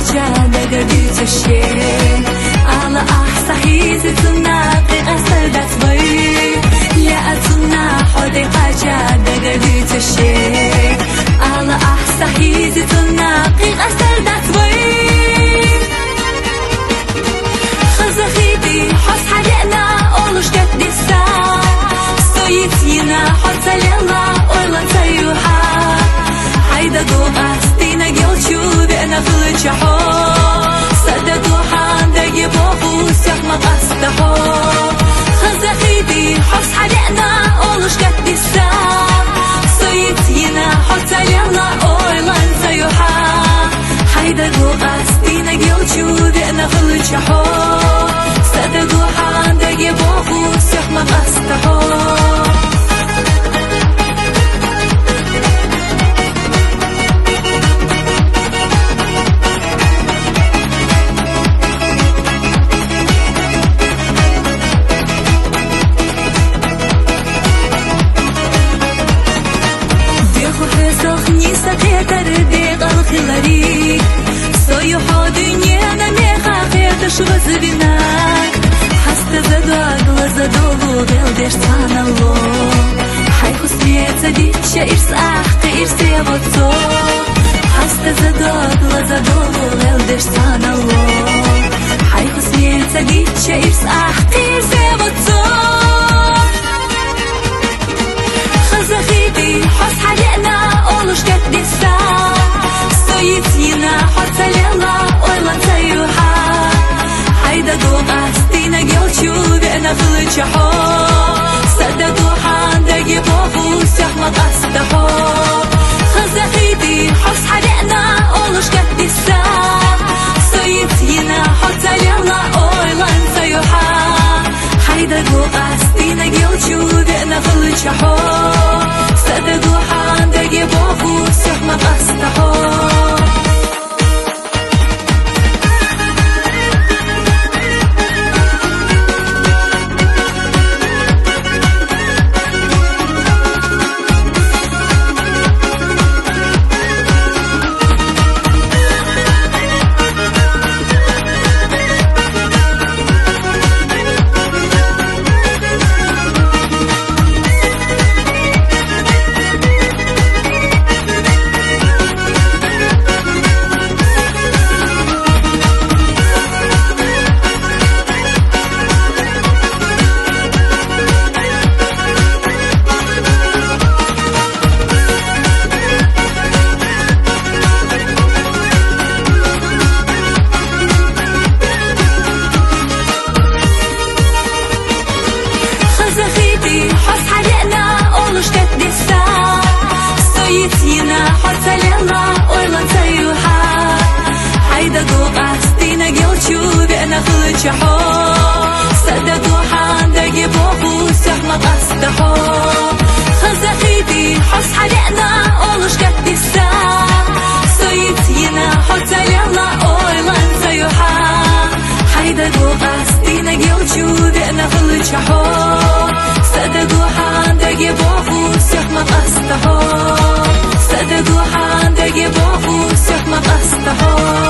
حاجة قدرت الشيء على أحسحيز تناقي أسر داتبي لا أتنا حدي حاجة قدرت الشيء على أحسحيز تناقي أسر داتبي خزخيتي حس حدينا أولوش كتدسا سويتينا حتى للا أولا تيوحا حيدا دوغاستينا قلتشو بأنا خلتشحو صدقو حاندقي بوغو سيخ مقاستحو خزخيتي حس حدينا أولوش كتدسا سويتينا حتى للا أولا تيوحا حيدا دوغاستينا قلتشو بأنا خلتشحو صدقو حاندقي بوغو سيخ مقاستحو Швазовинак, хаста задогла задолу, велдеш цанало. Хайху смеется дича, ирс ахка, ирс ревоцо. Хаста задогла задолу, велдеш цанало. Хайху смеется дича, ирс ахка, ирс ревоцо. Хазахиби, хас халена, олуш катдиса. Стоитина, хаса лела, ойлан таюха. حيدا دوغاستينا قلتشو بأنا خلتشحو صدقو حاندقي بوغو سيخ مقاستحو خزخيدي حس حدينا أولوش كتدسا سويتينا حتى للا أويلان سيوحا حيدا دوغاستينا قلتشو بأنا خلتشحو صدقو حاندقي بوغو سيخ مقاستحو خلتشحو صدقو حاندقي بوغو سيخ مقاستحو خزخيدي حس حدينا أولوش كتدسا سويتينا حتى للا أويلان تيوحا حيدا دوغاستينا قلتشو بأنا خلتشحو صدقو حاندقي بوغو سيخ مقاستحو صدقو حاندقي بوغو سيخ مقاستحو